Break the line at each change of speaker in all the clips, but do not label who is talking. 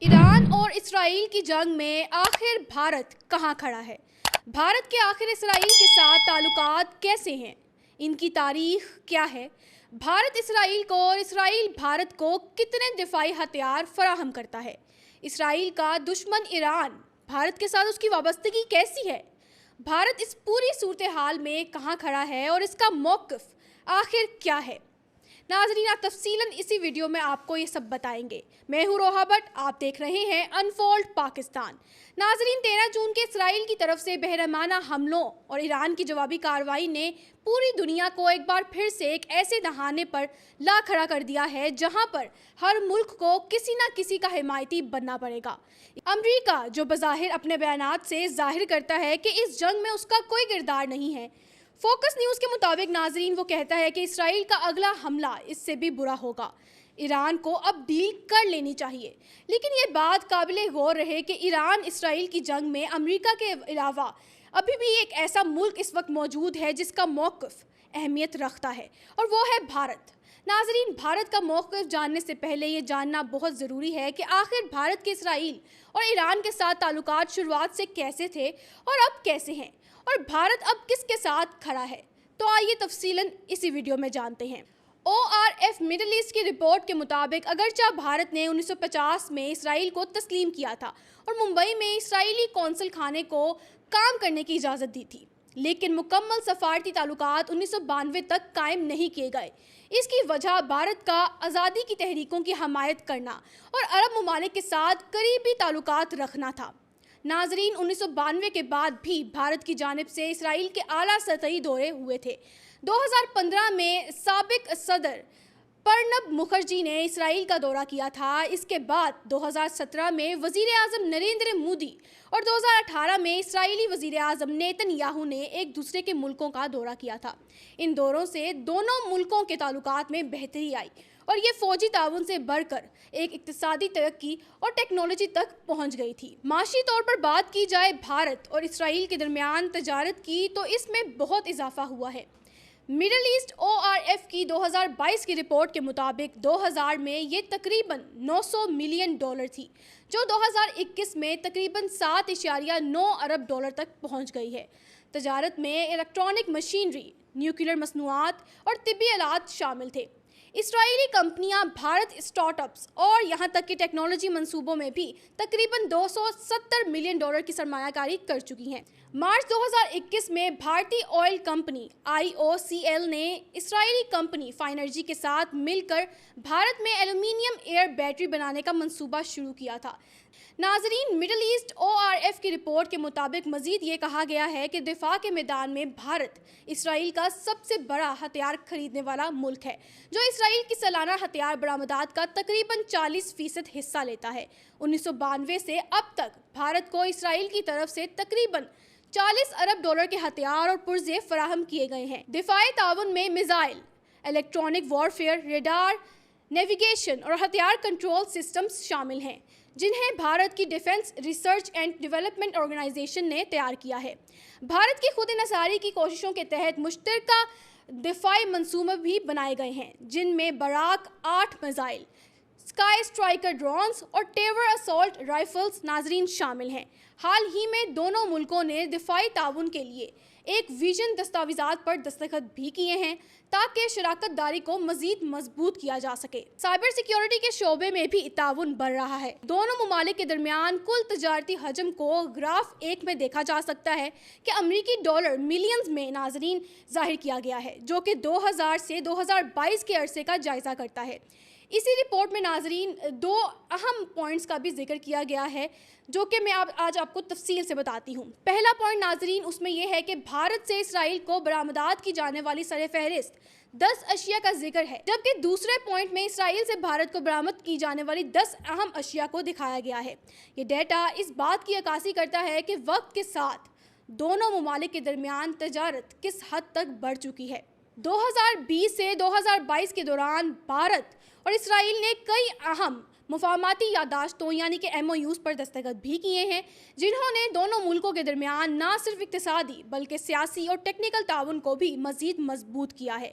ایران اور اسرائیل کی جنگ میں آخر بھارت کہاں کھڑا ہے؟ بھارت کے آخر اسرائیل کے ساتھ تعلقات کیسے ہیں؟ ان کی تاریخ کیا ہے؟ بھارت اسرائیل کو اور اسرائیل بھارت کو کتنے دفاعی ہتھیار فراہم کرتا ہے؟ اسرائیل کا دشمن ایران بھارت کے ساتھ اس کی وابستگی کیسی ہے؟ بھارت اس پوری صورتحال میں کہاں کھڑا ہے اور اس کا موقف آخر کیا ہے؟ ناظرین، آپ تفصیلاً اسی ویڈیو میں آپ کو یہ سب بتائیں گے۔ میں ہوں روحا بٹ، آپ دیکھ رہے ہیں انفولڈ پاکستان۔ ناظرین، 13 جون کے اسرائیل کی طرف سے بحرمانہ حملوں اور ایران کی جوابی کارروائی نے پوری دنیا کو ایک بار پھر سے ایک ایسے دہانے پر لا کھڑا کر دیا ہے جہاں پر ہر ملک کو کسی نہ کسی کا حمایتی بننا پڑے گا۔ امریکہ، جو بظاہر اپنے بیانات سے ظاہر کرتا ہے کہ اس جنگ میں اس کا کوئی کردار نہیں ہے، فوکس نیوز کے مطابق ناظرین وہ کہتا ہے کہ اسرائیل کا اگلا حملہ اس سے بھی برا ہوگا۔ ایران کو اب ڈیل کر لینی چاہیے، لیکن یہ بات قابل غور رہے کہ ایران اسرائیل کی جنگ میں امریکہ کے علاوہ ابھی بھی ایک ایسا ملک اس وقت موجود ہے جس کا موقف اہمیت رکھتا ہے، اور وہ ہے بھارت۔ ناظرین، بھارت کا موقف جاننے سے پہلے یہ جاننا بہت ضروری ہے کہ آخر بھارت کے اسرائیل اور ایران کے ساتھ تعلقات شروعات سے کیسے تھے اور اب کیسے ہیں، اور بھارت اب کس کے ساتھ کھڑا ہے۔ تو آئیے تفصیلاً اسی ویڈیو میں جانتے ہیں۔ ORF مڈل ایسٹ کی رپورٹ کے مطابق اگرچہ بھارت نے 1950 میں اسرائیل کو تسلیم کیا تھا اور ممبئی میں اسرائیلی قونصل خانے کو کام کرنے کی اجازت دی تھی، لیکن مکمل سفارتی تعلقات 1992 تک قائم نہیں کیے گئے۔ اس کی وجہ بھارت کا آزادی کی تحریکوں کی حمایت کرنا اور عرب ممالک کے ساتھ قریبی تعلقات رکھنا تھا۔ ناظرین، 1992 کے بعد بھی بھارت کی جانب سے اسرائیل کے اعلیٰ سطحی دورے ہوئے تھے۔ 2015 میں سابق صدر پرنب مکھرجی نے اسرائیل کا دورہ کیا تھا۔ اس کے بعد 2017 میں وزیر اعظم نریندر مودی اور 2018 میں اسرائیلی وزیر اعظم نیتن یاہو نے ایک دوسرے کے ملکوں کا دورہ کیا تھا۔ ان دوروں سے دونوں ملکوں کے تعلقات میں بہتری آئی اور یہ فوجی تعاون سے بڑھ کر ایک اقتصادی ترقی اور ٹیکنالوجی تک پہنچ گئی تھی۔ معاشی طور پر بات کی جائے بھارت اور اسرائیل کے درمیان تجارت کی تو اس میں بہت اضافہ ہوا ہے۔ مڈل ایسٹ ORF کی 2022 کی رپورٹ کے مطابق 2000 میں یہ تقریباً $900 ملین تھی، جو 2021 میں تقریباً $7.9 ارب تک پہنچ گئی ہے۔ تجارت میں الیکٹرانک مشینری، نیوکلیئر مصنوعات اور طبی آلات شامل تھے۔ اسرائیلی کمپنیاں بھارت اسٹارٹ اپس اور یہاں تک کہ ٹیکنالوجی منصوبوں میں بھی تقریباً $270 ملین کی سرمایہ کاری کر چکی ہیں۔ مارچ 2021 میں بھارتی آئل کمپنی IOCL نے اسرائیلی کمپنی فائنرجی کے ساتھ مل کر بھارت میں ایلومینیم ایئر بیٹری بنانے کا منصوبہ شروع کیا تھا۔ ناظرین، مڈل ایسٹ ORF کی رپورٹ کے مطابق مزید یہ کہا گیا ہے کہ دفاع کے میدان میں بھارت اسرائیل کا سب سے بڑا ہتھیار خریدنے والا ملک ہے، جو اسرائیل کی سالانہ ہتھیار برآمدات کا تقریباً 40% حصہ لیتا ہے۔ 1992 سے اب تک بھارت کو اسرائیل کی طرف سے تقریباً $40 ارب کے ہتھیار اور پرزے فراہم کیے گئے ہیں۔ دفاعی تعاون میں missile, electronic warfare, radar, navigation اور ہتھیار کنٹرول سسٹمز شامل ہیں، جنہیں بھارت کی defence research and development organisation نے تیار کیا ہے۔ بھارت کی خود انحصاری کی کوششوں کے تحت مشترکہ دفاعی منصوبے بھی بنائے گئے ہیں، جن میں Barak 8 missile, sky striker drones اور ٹیور اسالٹ رائفلز ناظرین شامل ہیں۔ حال ہی میں دونوں ملکوں نے دفاعی تعاون کے لیے ایک ویژن دستاویزات پر دستخط بھی کیے ہیں تاکہ شراکت داری کو مزید مضبوط کیا جا سکے۔ سائبر سیکیورٹی کے شعبے میں بھی تعاون بڑھ رہا ہے۔ دونوں ممالک کے درمیان کل تجارتی حجم کو گراف 1 میں دیکھا جا سکتا ہے کہ امریکی ڈالر ملینز میں ناظرین ظاہر کیا گیا ہے، جو کہ 2000 سے 2022 کے عرصے کا جائزہ کرتا ہے۔ اسی رپورٹ میں ناظرین 2 اہم پوائنٹس کا بھی ذکر کیا گیا ہے، جو کہ میں آج آپ کو تفصیل سے بتاتی ہوں۔ پہلا پوائنٹ ناظرین اس میں یہ ہے کہ بھارت سے اسرائیل کو برآمدات کی جانے والی سر فہرست 10 اشیاء کا ذکر ہے، جبکہ دوسرے پوائنٹ میں اسرائیل سے بھارت کو برآمد کی جانے والی 10 اہم اشیاء کو دکھایا گیا ہے۔ یہ ڈیٹا اس بات کی عکاسی کرتا ہے کہ وقت کے ساتھ دونوں ممالک کے درمیان تجارت کس حد تک بڑھ چکی ہے۔ 2020 سے 2022 کے دوران بھارت اور اسرائیل نے کئی اہم مفاہماتی یادداشتوں یعنی کہ MOUs پر دستخط بھی کیے ہیں، جنہوں نے دونوں ملکوں کے درمیان نہ صرف اقتصادی بلکہ سیاسی اور ٹیکنیکل تعاون کو بھی مزید مضبوط کیا ہے۔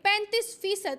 35%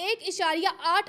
1.8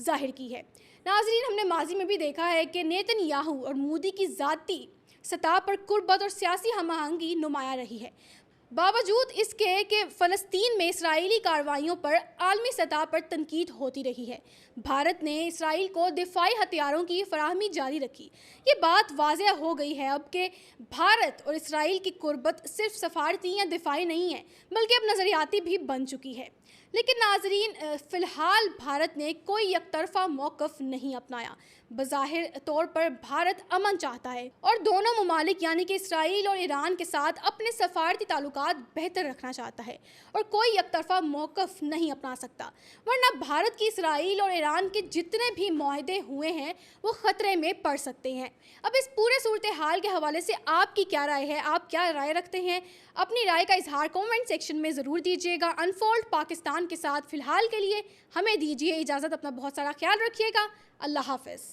ظاہر کی ہے۔ ناظرین، ہم نے ماضی میں بھی دیکھا ہے کہ نیتن یاہو اور مودی کی ذاتی سطح پر قربت اور سیاسی ہم آہنگی نمایاں رہی ہے، باوجود اس کے کہ فلسطین میں اسرائیلی کارروائیوں پر عالمی سطح پر تنقید ہوتی رہی ہے۔ بھارت نے اسرائیل کو دفاعی ہتھیاروں کی فراہمی جاری رکھی۔ یہ بات واضح ہو گئی ہے اب کہ بھارت اور اسرائیل کی قربت صرف سفارتی یا دفاعی نہیں ہے، بلکہ اب نظریاتی بھی بن چکی ہے۔ لیکن ناظرین، فی الحال بھارت نے کوئی یک طرفہ موقف نہیں اپنایا۔ بظاہر طور پر بھارت امن چاہتا ہے اور دونوں ممالک یعنی کہ اسرائیل اور ایران کے ساتھ اپنے سفارتی تعلقات بہتر رکھنا چاہتا ہے اور کوئی یک طرفہ موقف نہیں اپنا سکتا، ورنہ بھارت کی اسرائیل اور ایران کے جتنے بھی معاہدے ہوئے ہیں وہ خطرے میں پڑ سکتے ہیں۔ اب اس پورے صورتحال کے حوالے سے آپ کی کیا رائے ہے؟ آپ کیا رائے رکھتے ہیں؟ اپنی رائے کا اظہار کومنٹ سیکشن میں ضرور دیجیے گا۔ انفولڈ پاکستان کے ساتھ فی الحال کے لیے ہمیں دیجیے اجازت۔ اپنا بہت سارا خیال رکھیے گا۔ اللہ حافظ۔